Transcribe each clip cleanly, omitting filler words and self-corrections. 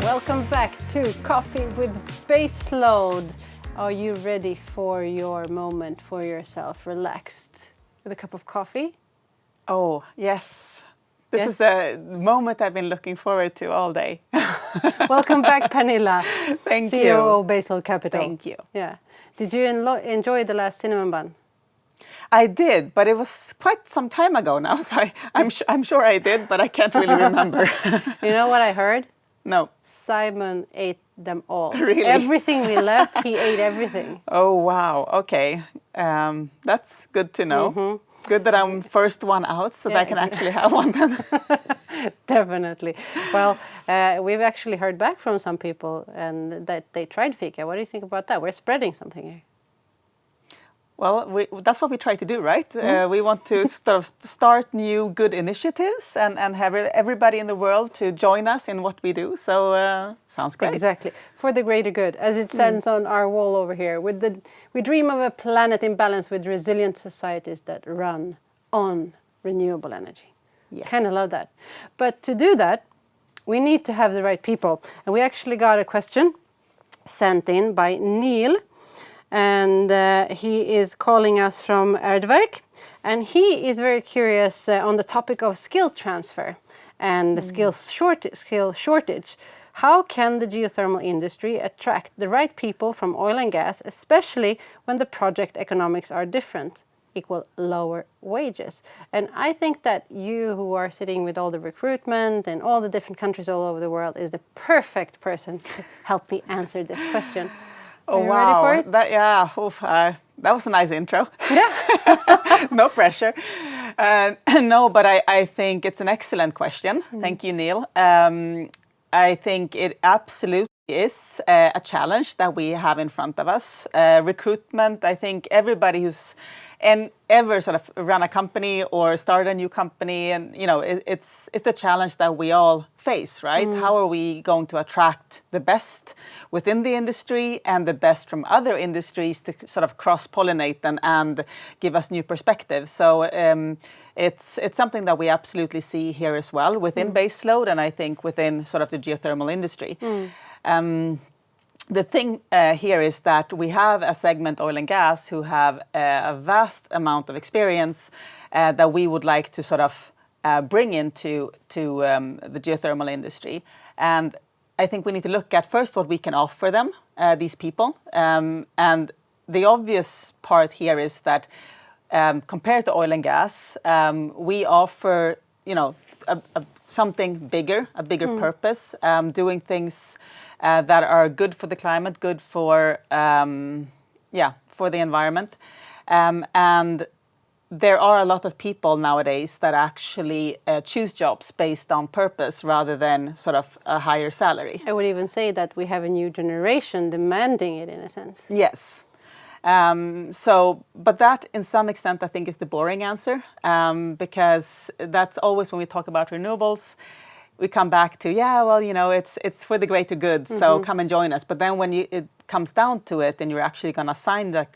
Welcome back to Coffee with Baseload. Are you ready for your moment for yourself, relaxed with a cup of coffee? Oh, yes. This is the moment I've been looking forward to all day. Welcome back, Pernilla. Thank CEO you. of Baseload Capital. Thank you. Yeah. Did you enjoy the last cinnamon bun? I did, but it was quite some time ago now, so I'm sure I did, but I can't really remember. You know what I heard? No. Simon ate them all. Really? Everything we left, he ate everything. Oh, wow. Okay. That's good to know. Mm-hmm. Good that I'm first one out, so that I can actually have one then. Definitely. Well, we've actually heard back from some people and that they tried fika. What do you think about that? We're spreading something here. Well, that's what we try to do, right? We want to sort of start new good initiatives and have everybody in the world to join us in what we do. So sounds great. Exactly. For the greater good, as it stands on our wall over here. We dream of a planet in balance with resilient societies that run on renewable energy. Yes. Kind of love that. But to do that, we need to have the right people. And we actually got a question sent in by Neil. And he is calling us from Erdwerk, and he is very curious on the topic of skill transfer and the skill shortage. How can the geothermal industry attract the right people from oil and gas, especially when the project economics are different, equal lower wages? And I think that you, who are sitting with all the recruitment and all the different countries all over the world, is the perfect person to help me answer this question. Oh, Are you wow. ready for it? That was a nice intro. Yeah. No pressure. No, but I think it's an excellent question. Thank you, Neil. I think it absolutely is a challenge that we have in front of us. Recruitment, I think everybody who's ever sort of run a company or started a new company, and it's the challenge that we all face, right? How are we going to attract the best within the industry and the best from other industries to sort of cross-pollinate and give us new perspectives? So it's something that we absolutely see here as well within Baseload, and I think within sort of the geothermal industry. The thing here is that we have a segment, oil and gas, who have a vast amount of experience that we would like to sort of bring into the geothermal industry. And I think we need to look at first what we can offer them, these people. And the obvious part here is that compared to oil and gas, we offer, something bigger, a bigger purpose, doing things that are good for the climate, good for for the environment, and there are a lot of people nowadays that actually choose jobs based on purpose rather than sort of a higher salary. I would even say that we have a new generation demanding it in a sense. Yes. But that, in some extent, I think is the boring answer, because that's always when we talk about renewables, we come back to, it's for the greater good, so come and join us. But then when it comes down to it, and you're actually going to sign the,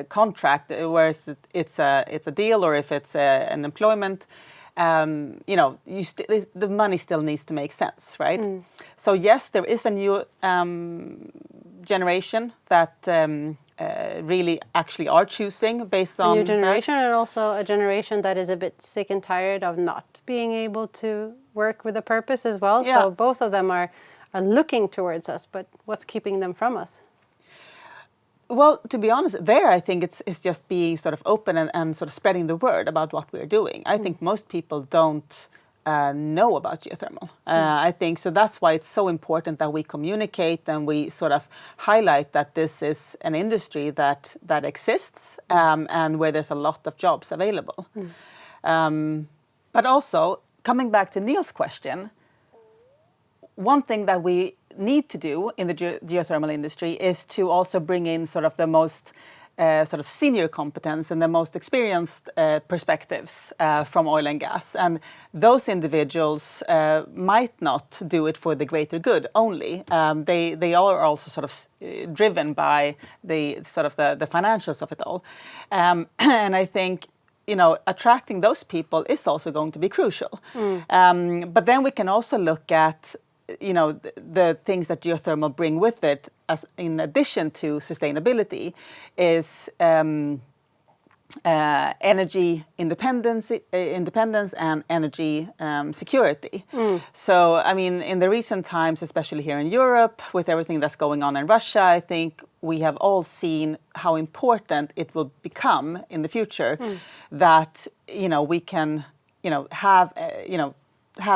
contract, where it's a deal or if it's an employment, the money still needs to make sense, right? So yes, there is a new generation that really actually are choosing based on a new generation and also a generation that is a bit sick and tired of not being able to work with a purpose as well. Yeah. So both of them are looking towards us, but what's keeping them from us? Well, to be honest, I think it's just being sort of open and sort of spreading the word about what we're doing. I think most people don't know about geothermal. I think so. That's why it's so important that we communicate and we sort of highlight that this is an industry that exists and where there's a lot of jobs available. But also, coming back to Neil's question, one thing that we need to do in the geothermal industry is to also bring in sort of the most sort of senior competence and the most experienced perspectives from oil and gas. And those individuals might not do it for the greater good only. They are also sort of driven by the sort of the financials of it all. And I think attracting those people is also going to be crucial. But then we can also look at the things that geothermal bring with it, as in addition to sustainability, is energy independence and energy security. So, I mean, in the recent times, especially here in Europe, with everything that's going on in Russia, I think we have all seen how important it will become in the future that we can have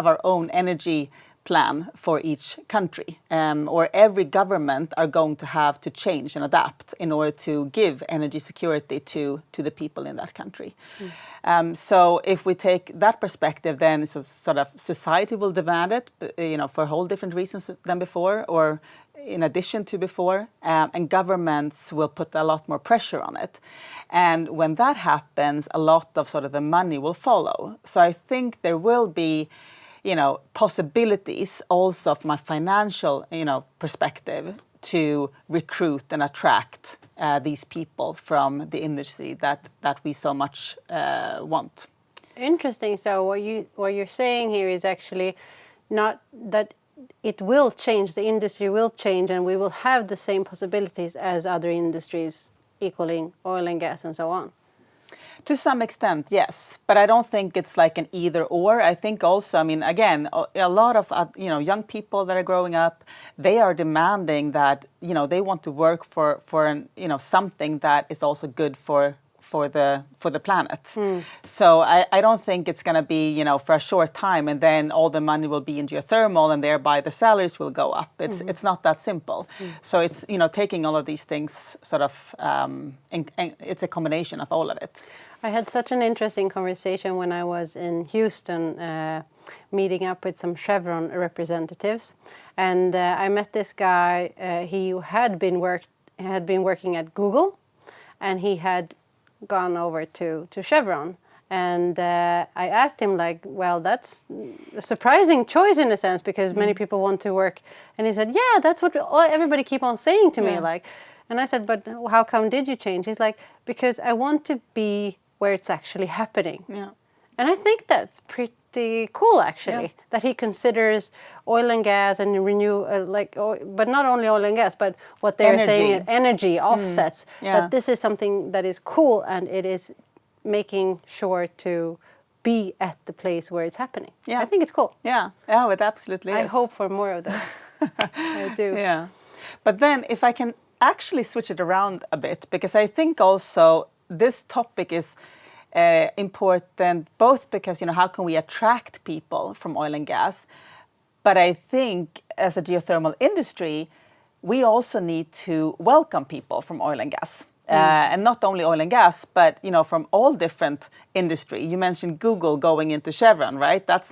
our own energy plan for each country, or every government are going to have to change and adapt in order to give energy security to the people in that country. So if we take that perspective, then it's sort of society will demand it, for whole different reasons than before, or in addition to before, and governments will put a lot more pressure on it. And when that happens, a lot of sort of the money will follow. So I think there will be possibilities also from a financial, perspective to recruit and attract these people from the industry that we so much want. Interesting. So what you're saying here is actually not that it will change, the industry will change, and we will have the same possibilities as other industries, equaling oil and gas and so on. To some extent, yes, but I don't think it's like an either or. I think also, I mean, again, a lot of young people that are growing up, they are demanding that they want to work for something that is also good for the planet. So I don't think it's going to be for a short time and then all the money will be in geothermal and thereby the salaries will go up. It's not that simple. So it's taking all of these things sort of it's a combination of all of it. I had such an interesting conversation when I was in Houston, meeting up with some Chevron representatives, and I met this guy. He had been working at Google, and he had gone over to Chevron. And I asked him, well, that's a surprising choice in a sense, because many people want to work. And he said, yeah, that's what everybody keep on saying to me. And I said, but how come did you change? He's like, because I want to be where it's actually happening. Yeah. And I think that's pretty cool, actually, that he considers oil and gas and but not only oil and gas, but what they're saying, energy offsets, that this is something that is cool and it is making sure to be at the place where it's happening. Yeah. I think it's cool. Yeah, it absolutely is. I hope for more of this. I do. Yeah. But then if I can actually switch it around a bit, because I think also this topic is important both because, how can we attract people from oil and gas? But I think as a geothermal industry, we also need to welcome people from oil and gas. And not only oil and gas, but from all different industry. You mentioned Google going into Chevron, right? That's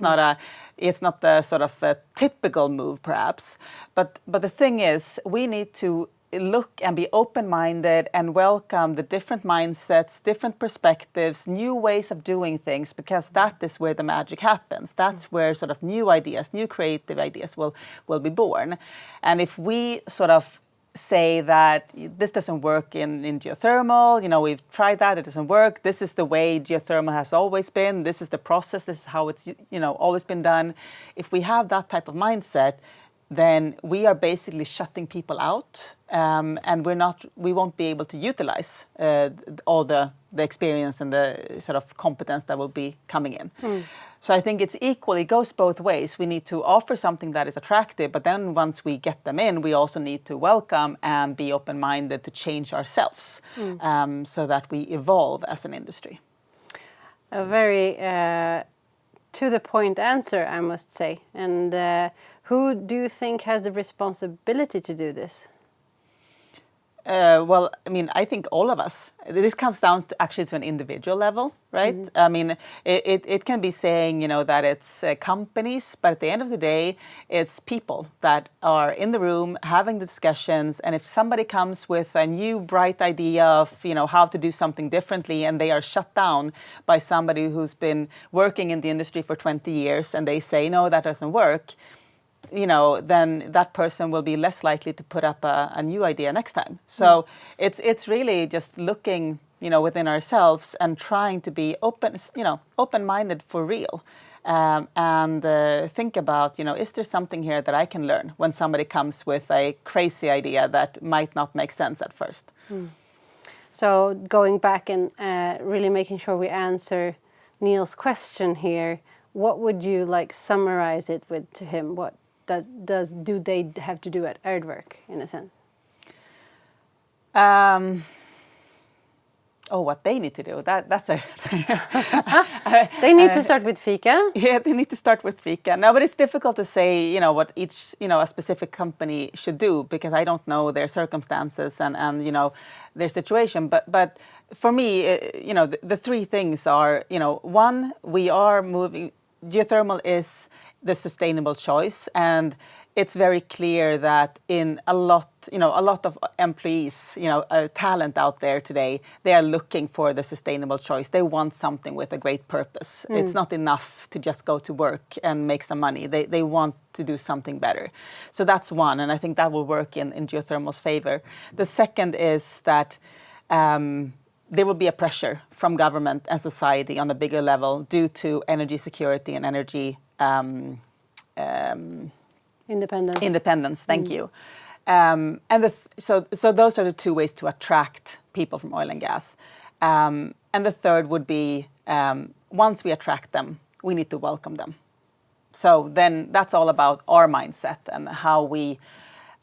it's not the sort of a typical move, perhaps. But the thing is, we need to look and be open-minded and welcome the different mindsets, different perspectives, new ways of doing things, because that is where the magic happens. That's where sort of new ideas, new creative ideas will be born. And if we sort of say that this doesn't work in geothermal, we've tried that, it doesn't work, this is the way geothermal has always been, this is the process, this is how it's always been done. If we have that type of mindset, then we are basically shutting people out, and we won't be able to utilize all the experience and the sort of competence that will be coming in. So I think it goes both ways. We need to offer something that is attractive, but then once we get them in, we also need to welcome and be open-minded to change ourselves, so that we evolve as an industry. A very to-the-point answer, I must say. And who do you think has the responsibility to do this? Well, I mean, I think all of us. This comes down to actually to an individual level, right? I mean, it can be saying, that it's companies, but at the end of the day, it's people that are in the room having the discussions. And if somebody comes with a new bright idea of, how to do something differently, and they are shut down by somebody who's been working in the industry for 20 years, and they say, no, that doesn't work, then that person will be less likely to put up a new idea next time. So it's really just looking, within ourselves and trying to be open-minded for real, and think about, is there something here that I can learn when somebody comes with a crazy idea that might not make sense at first. So going back and really making sure we answer Neil's question here, what would you summarize it with to him? What do they have to do at Earthwork in a sense? What they need to do, that's a... They need to start with fika. Yeah, they need to start with fika. No, but it's difficult to say, what each, a specific company should do, because I don't know their circumstances and their situation. But for me, the three things are, one, we are moving, geothermal is the sustainable choice, and it's very clear that in a lot of employees, talent out there today, they are looking for the sustainable choice. They want something with a great purpose. It's not enough to just go to work and make some money. They want to do something better. So that's one, and I think that will work in geothermal's favor. The second is that there will be a pressure from government and society on a bigger level due to energy security and energy independence. Thank you. And so those are the two ways to attract people from oil and gas. And the third would be, once we attract them, we need to welcome them. So then that's all about our mindset and how we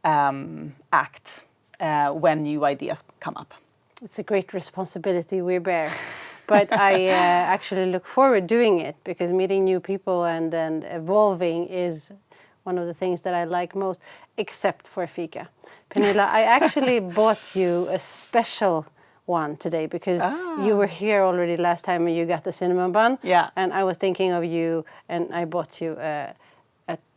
act when new ideas come up. It's a great responsibility we bear. But I actually look forward doing it, because meeting new people and evolving is one of the things that I like most, except for fika. Pernilla, I actually bought you a special one today, because you were here already last time and you got the cinnamon bun. Yeah. And I was thinking of you, and I bought you a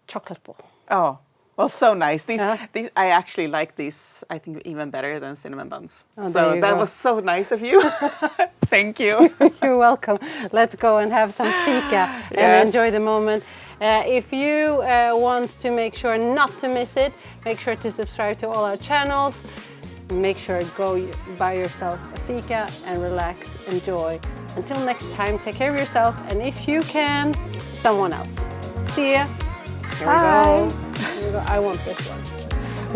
chocolate ball. Oh, well, so nice. These I actually like these, I think, even better than cinnamon buns. Oh, so that was so nice of you. Thank you. You're welcome. Let's go and have some fika and enjoy the moment. If you want to make sure not to miss it, make sure to subscribe to all our channels. Make sure to go buy yourself a fika and relax, enjoy. Until next time, take care of yourself, and if you can, someone else. See ya. Here we go. Here we go. I want this one.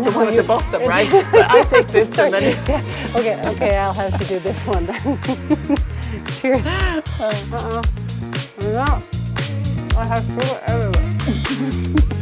The one at the bottom, right? So I take this and then... Yeah. Okay, I'll have to do this one then. Cheers. No. I have to do it everywhere.